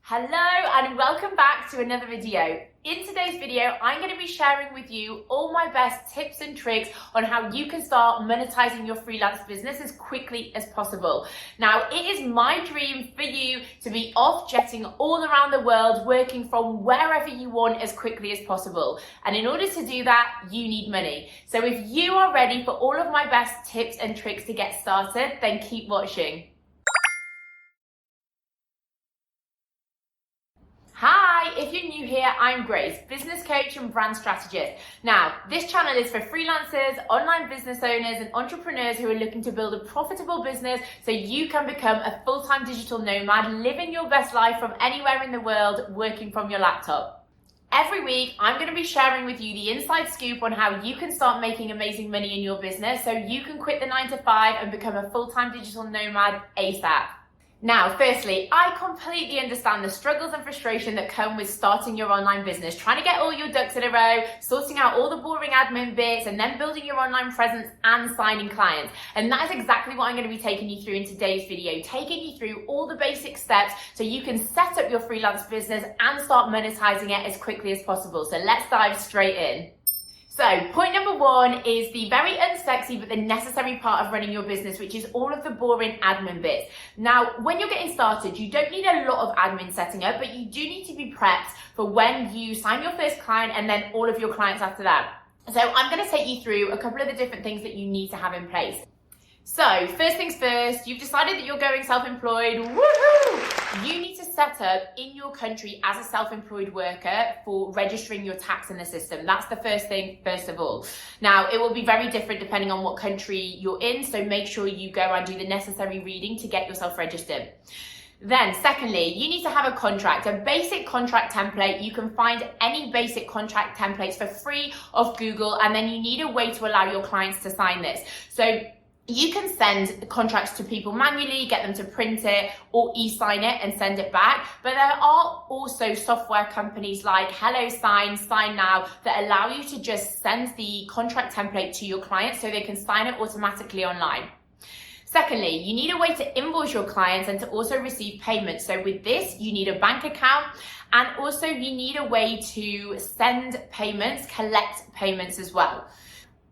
Hello and welcome back to another video. In today's video, I'm going to be sharing with you all my best tips and tricks on how you can start monetizing your freelance business as quickly as possible. Now, it is my dream for you to be off jetting all around the world, working from wherever you want as quickly as possible. And in order to do that, you need money. So if you are ready for all of my best tips and tricks to get started, then keep watching. Hi, if you're new here, I'm Grace, business coach and brand strategist. Now, this channel is for freelancers, online business owners, and entrepreneurs who are looking to build a profitable business so you can become a full-time digital nomad, living your best life from anywhere in the world, working from your laptop. Every week, I'm going to be sharing with you the inside scoop on how you can start making amazing money in your business so you can quit the 9 to 5 and become a full-time digital nomad ASAP. Now, firstly, I completely understand the struggles and frustration that come with starting your online business, trying to get all your ducks in a row, sorting out all the boring admin bits, and then building your online presence and signing clients. And that is exactly what I'm going to be taking you through in today's video, taking you through all the basic steps so you can set up your freelance business and start monetizing it as quickly as possible. So let's dive straight in. So point number 1 is the very unsexy but the necessary part of running your business, which is all of the boring admin bits. Now, when you're getting started, you don't need a lot of admin setting up, but you do need to be prepped for when you sign your first client and then all of your clients after that. So I'm going to take you through a couple of the different things that you need to have in place. So first things first, you've decided that you're going self-employed, woohoo! You need to set up in your country as a self-employed worker for registering your tax in the system. That's the first thing, first of all. Now, it will be very different depending on what country you're in, so make sure you go and do the necessary reading to get yourself registered. Then secondly, you need to have a contract, a basic contract template. You can find any basic contract templates for free off Google, and then you need a way to allow your clients to sign this. So you can send contracts to people manually, get them to print it or e-sign it and send it back. But there are also software companies like HelloSign, Sign Now that allow you to just send the contract template to your clients so they can sign it automatically online. Secondly, you need a way to invoice your clients and to also receive payments. So with this, you need a bank account, and also you need a way to send payments, collect payments as well.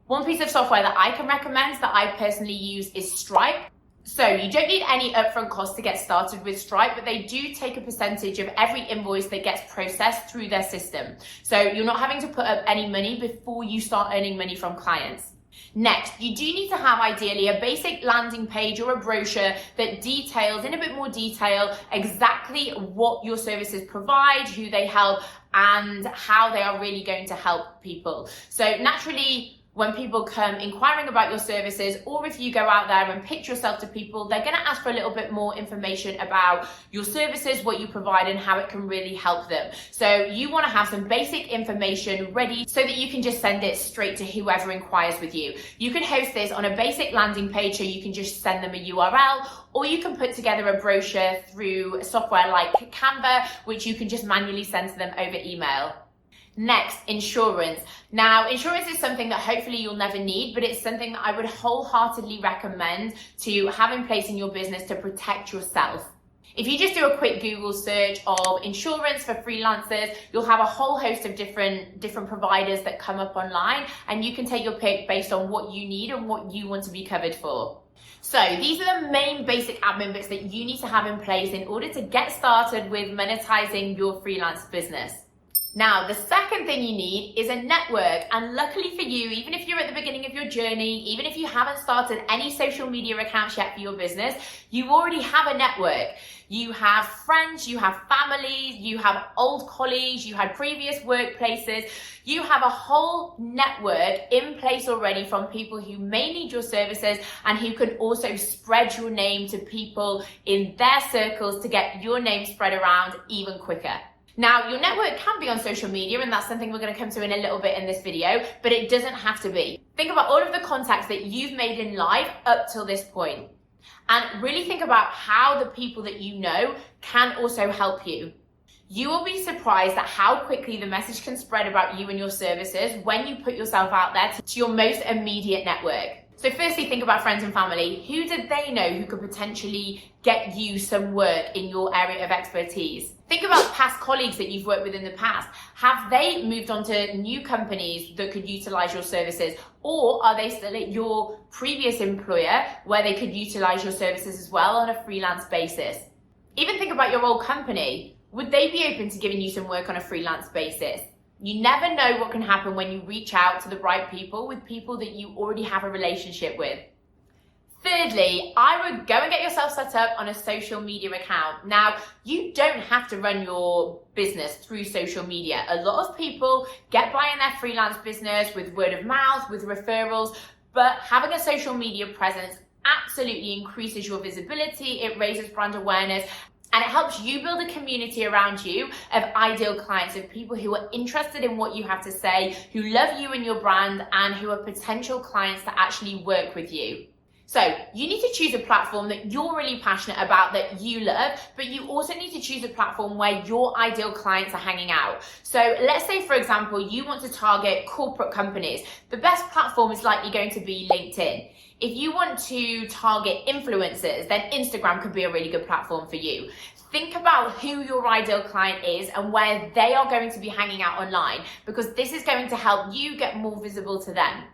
One piece of software that I can recommend that I personally use is Stripe. So you don't need any upfront cost to get started with Stripe, but they do take a percentage of every invoice that gets processed through their system. So you're not having to put up any money before you start earning money from clients. Next, you do need to have ideally a basic landing page or a brochure that details in a bit more detail exactly what your services provide, who they help, and how they are really going to help people. So naturally, when people come inquiring about your services, or if you go out there and pitch yourself to people, they're going to ask for a little bit more information about your services, what you provide, and how it can really help them. So you want to have some basic information ready so that you can just send it straight to whoever inquires with you. You can host this on a basic landing page, so you can just send them a URL, or you can put together a brochure through software like Canva, which you can just manually send to them over email. Next, insurance. Now, insurance is something that hopefully you'll never need, but it's something that I would wholeheartedly recommend to have in place in your business to protect yourself. If you just do a quick Google search of insurance for freelancers, you'll have a whole host of different providers that come up online, and you can take your pick based on what you need and what you want to be covered for. So these are the main basic admin bits that you need to have in place in order to get started with monetizing your freelance business. Now, the second thing you need is a network, and luckily for you, even if you're at the beginning of your journey, even if you haven't started any social media accounts yet for your business, you already have a network. You have friends, you have families, you have old colleagues, you had previous workplaces, you have a whole network in place already from people who may need your services and who can also spread your name to people in their circles to get your name spread around even quicker. Now, your network can be on social media, and that's something we're going to come to in a little bit in this video, but it doesn't have to be. Think about all of the contacts that you've made in life up till this point, and really think about how the people that you know can also help you. You will be surprised at how quickly the message can spread about you and your services when you put yourself out there to your most immediate network. So firstly, think about friends and family. Who did they know who could potentially get you some work in your area of expertise? Think about past colleagues that you've worked with in the past. Have they moved on to new companies that could utilize your services? Or are they still at your previous employer where they could utilize your services as well on a freelance basis? Even think about your old company. Would they be open to giving you some work on a freelance basis? You never know what can happen when you reach out to the right people with people that you already have a relationship with. Thirdly, I would go and get yourself set up on a social media account. Now, you don't have to run your business through social media. A lot of people get by in their freelance business with word of mouth, with referrals, but having a social media presence absolutely increases your visibility, it raises brand awareness, and it helps you build a community around you of ideal clients, of people who are interested in what you have to say, who love you and your brand, and who are potential clients to actually work with you. So you need to choose a platform that you're really passionate about, that you love, but you also need to choose a platform where your ideal clients are hanging out. So let's say, for example, you want to target corporate companies. The best platform is likely going to be LinkedIn. If you want to target influencers, then Instagram could be a really good platform for you. Think about who your ideal client is and where they are going to be hanging out online, because this is going to help you get more visible to them.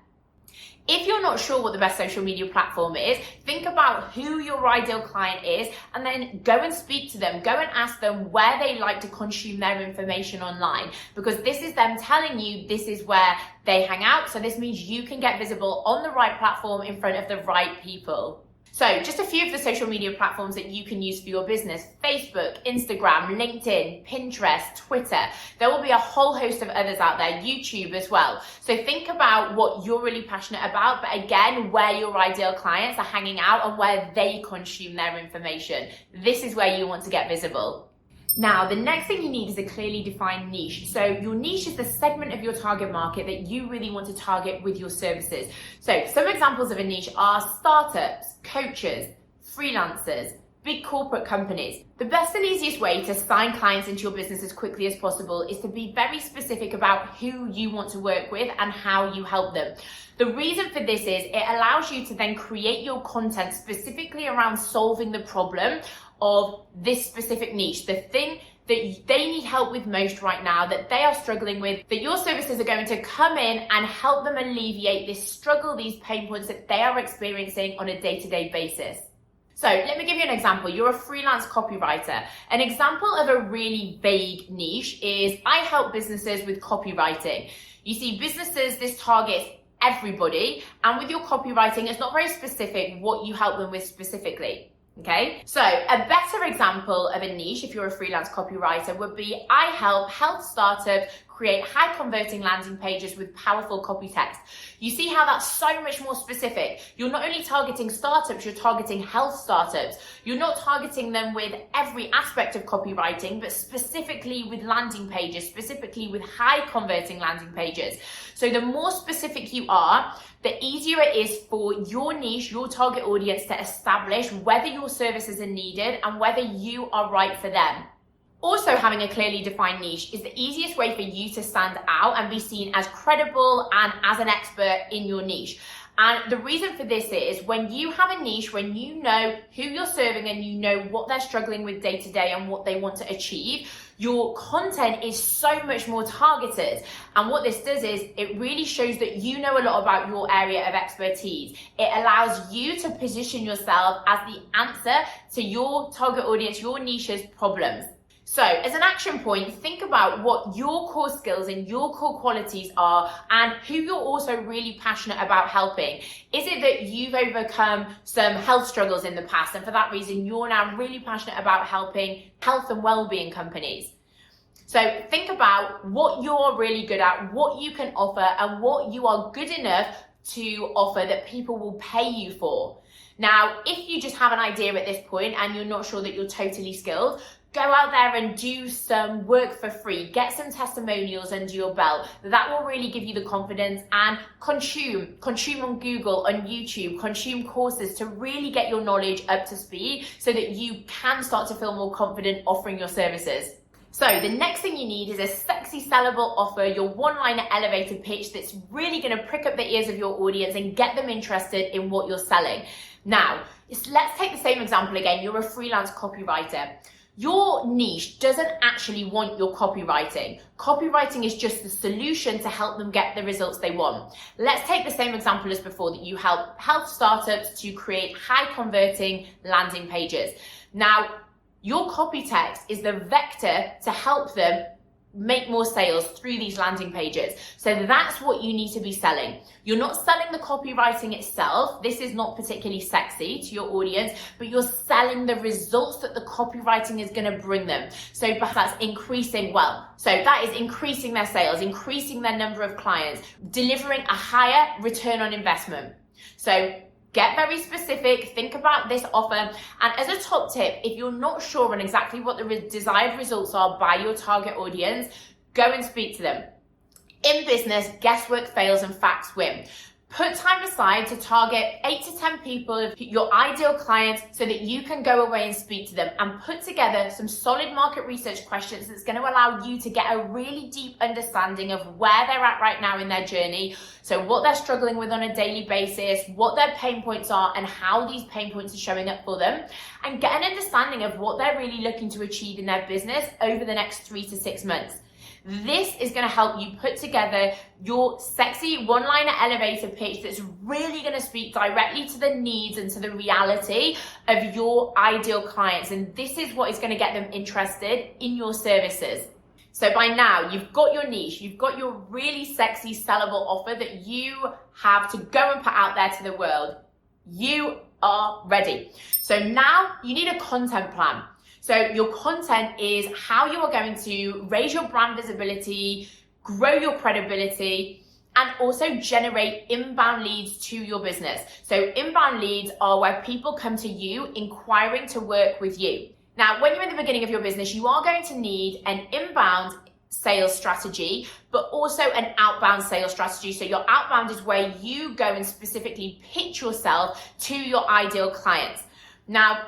If you're not sure what the best social media platform is, think about who your ideal client is and then go and speak to them. Go and ask them where they like to consume their information online, because this is them telling you this is where they hang out. So this means you can get visible on the right platform in front of the right people. So just a few of the social media platforms that you can use for your business: Facebook, Instagram, LinkedIn, Pinterest, Twitter. There will be a whole host of others out there, YouTube as well. So think about what you're really passionate about, but again, where your ideal clients are hanging out and where they consume their information. This is where you want to get visible. Now, the next thing you need is a clearly defined niche. So your niche is the segment of your target market that you really want to target with your services. So some examples of a niche are startups, coaches, freelancers, big corporate companies. The best and easiest way to sign clients into your business as quickly as possible is to be very specific about who you want to work with and how you help them. The reason for this is it allows you to then create your content specifically around solving the problem of this specific niche, the thing that they need help with most right now, that they are struggling with, that your services are going to come in and help them alleviate this struggle, these pain points that they are experiencing on a day-to-day basis. So let me give you an example. You're a freelance copywriter. An example of a really vague niche is I help businesses with copywriting. You see, businesses, this targets everybody, and with your copywriting, it's not very specific what you help them with specifically. Okay, so a better example of a niche, if you're a freelance copywriter, would be I help health startups create high converting landing pages with powerful copy text. You see how that's so much more specific. You're not only targeting startups, you're targeting health startups. You're not targeting them with every aspect of copywriting, but specifically with landing pages, specifically with high converting landing pages. So the more specific you are, the easier it is for your niche, your target audience, to establish whether your services are needed and whether you are right for them. Also, having a clearly defined niche is the easiest way for you to stand out and be seen as credible and as an expert in your niche. And the reason for this is when you have a niche, when you know who you're serving and you know what they're struggling with day to day and what they want to achieve, your content is so much more targeted. And what this does is it really shows that you know a lot about your area of expertise. It allows you to position yourself as the answer to your target audience, your niche's problems. So as an action point, think about what your core skills and your core qualities are and who you're also really passionate about helping. Is it that you've overcome some health struggles in the past and for that reason you're now really passionate about helping health and well-being companies? So think about what you're really good at, what you can offer, and what you are good enough to offer that people will pay you for. Now, if you just have an idea at this point and you're not sure that you're totally skilled, go out there and do some work for free. Get some testimonials under your belt. That will really give you the confidence, and consume on Google, on YouTube, consume courses to really get your knowledge up to speed so that you can start to feel more confident offering your services. So the next thing you need is a sexy sellable offer, your one-liner elevator pitch that's really going to prick up the ears of your audience and get them interested in what you're selling. Now, let's take the same example again. You're a freelance copywriter. Your niche doesn't actually want your copywriting. Copywriting is just the solution to help them get the results they want. Let's take the same example as before, that you help health startups to create high converting landing pages. Now, your copy text is the vector to help them make more sales through these landing pages. So that's what you need to be selling. You're not selling the copywriting itself. This is not particularly sexy to your audience, but you're selling the results that the copywriting is going to bring them. So perhaps that's increasing, that is increasing their sales, increasing their number of clients, delivering a higher return on investment. So get very specific, think about this offer. And as a top tip, if you're not sure on exactly what the desired results are by your target audience, go and speak to them. In business, guesswork fails and facts win. Put time aside to target 8 to 10 people, your ideal clients, so that you can go away and speak to them and put together some solid market research questions that's going to allow you to get a really deep understanding of where they're at right now in their journey. So what they're struggling with on a daily basis, what their pain points are, and how these pain points are showing up for them, and get an understanding of what they're really looking to achieve in their business over the next 3 to 6 months. This is going to help you put together your sexy one-liner elevator pitch that's really going to speak directly to the needs and to the reality of your ideal clients. And this is what is going to get them interested in your services. So by now, you've got your niche, you've got your really sexy sellable offer that you have to go and put out there to the world. You are ready. So now you need a content plan. So your content is how you are going to raise your brand visibility, grow your credibility, and also generate inbound leads to your business. So inbound leads are where people come to you inquiring to work with you. Now, when you're in the beginning of your business, you are going to need an inbound sales strategy, but also an outbound sales strategy. So your outbound is where you go and specifically pitch yourself to your ideal clients. Now,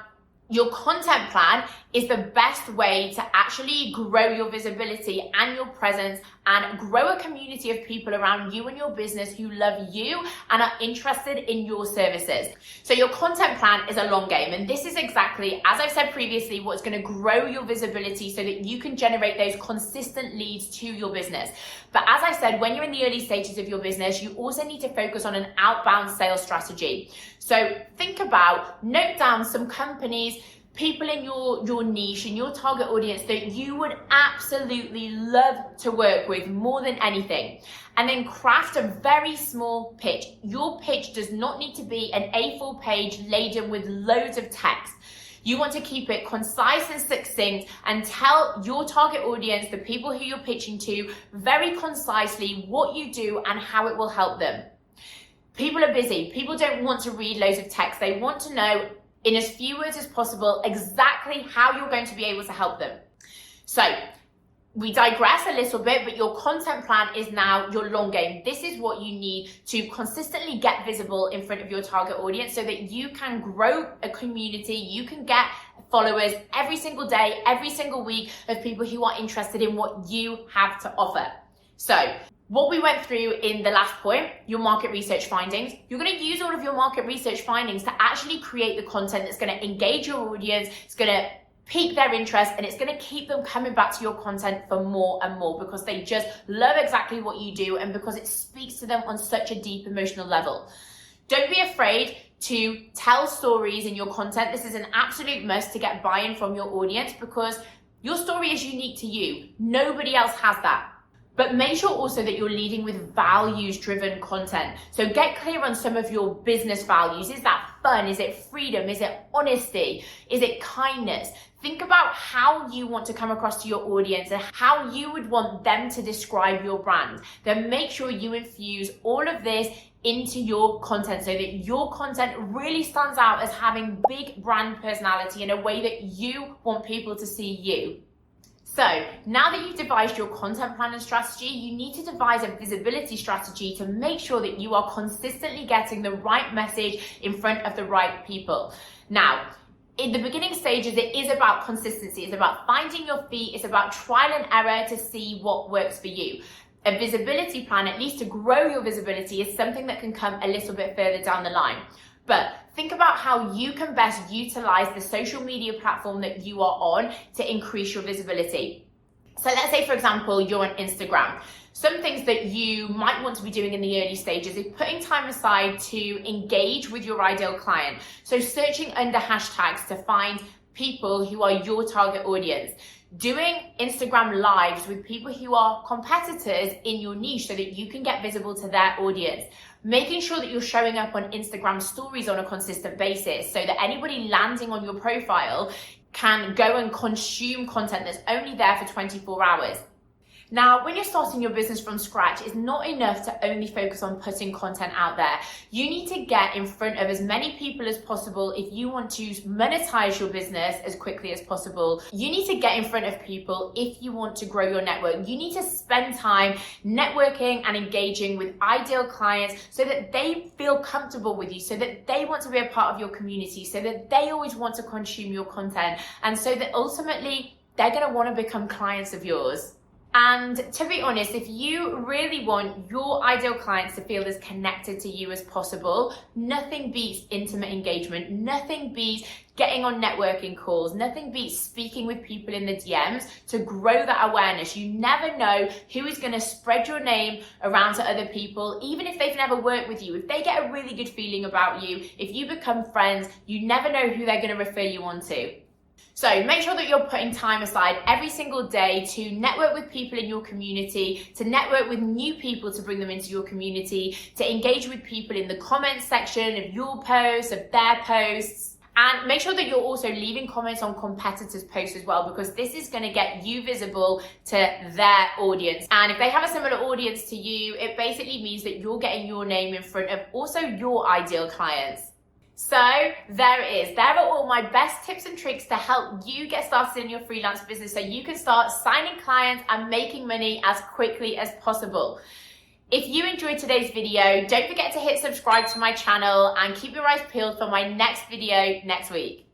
your content plan is the best way to actually grow your visibility and your presence and grow a community of people around you and your business who love you and are interested in your services. So your content plan is a long game, and this is exactly, as I've said previously, what's going to grow your visibility so that you can generate those consistent leads to your business. But as I said, when you're in the early stages of your business, you also need to focus on an outbound sales strategy. So think about, note down some companies, people in your niche, in your target audience that you would absolutely love to work with more than anything. And then craft a very small pitch. Your pitch does not need to be an A4 page laden with loads of text. You want to keep it concise and succinct and tell your target audience, the people who you're pitching to, very concisely what you do and how it will help them. People are busy. People don't want to read loads of text. They want to know in as few words as possible exactly how you're going to be able to help them. So we digress a little bit, but your content plan is now your long game. This is what you need to consistently get visible in front of your target audience so that you can grow a community, you can get followers every single day, every single week of people who are interested in what you have to offer. So what we went through in the last point, your market research findings, you're going to use all of your market research findings to actually create the content that's going to engage your audience, it's going to pique their interest, and it's going to keep them coming back to your content for more and more because they just love exactly what you do and because it speaks to them on such a deep emotional level. Don't be afraid to tell stories in your content. This is an absolute must to get buy-in from your audience because your story is unique to you. Nobody else has that. But make sure also that you're leading with values-driven content. So get clear on some of your business values. Is that fun? Is it freedom? Is it honesty? Is it kindness? Think about how you want to come across to your audience and how you would want them to describe your brand. Then make sure you infuse all of this into your content so that your content really stands out as having big brand personality in a way that you want people to see you. So now that you've devised your content plan and strategy, you need to devise a visibility strategy to make sure that you are consistently getting the right message in front of the right people. Now, in the beginning stages, it is about consistency. It's about finding your feet. It's about trial and error to see what works for you. A visibility plan, at least to grow your visibility, is something that can come a little bit further down the line. But think about how you can best utilize the social media platform that you are on to increase your visibility. So let's say, for example, you're on Instagram. Some things that you might want to be doing in the early stages is putting time aside to engage with your ideal client. So searching under hashtags to find people who are your target audience. Doing Instagram lives with people who are competitors in your niche so that you can get visible to their audience. Making sure that you're showing up on Instagram stories on a consistent basis so that anybody landing on your profile can go and consume content that's only there for 24 hours. Now, when you're starting your business from scratch, it's not enough to only focus on putting content out there. You need to get in front of as many people as possible if you want to monetize your business as quickly as possible. You need to get in front of people if you want to grow your network. You need to spend time networking and engaging with ideal clients so that they feel comfortable with you, so that they want to be a part of your community, so that they always want to consume your content, and so that ultimately they're going to want to become clients of yours. And to be honest, if you really want your ideal clients to feel as connected to you as possible, nothing beats intimate engagement, nothing beats getting on networking calls, nothing beats speaking with people in the DMs to grow that awareness. You never know who is going to spread your name around to other people, even if they've never worked with you. If they get a really good feeling about you, if you become friends, you never know who they're going to refer you on to. So make sure that you're putting time aside every single day to network with people in your community, to network with new people to bring them into your community, to engage with people in the comments section of your posts, of their posts. And make sure that you're also leaving comments on competitors' posts as well, because this is going to get you visible to their audience. And if they have a similar audience to you, it basically means that you're getting your name in front of also your ideal clients. So there it is. There are all my best tips and tricks to help you get started in your freelance business so you can start signing clients and making money as quickly as possible. If you enjoyed today's video, don't forget to hit subscribe to my channel and keep your eyes peeled for my next video next week.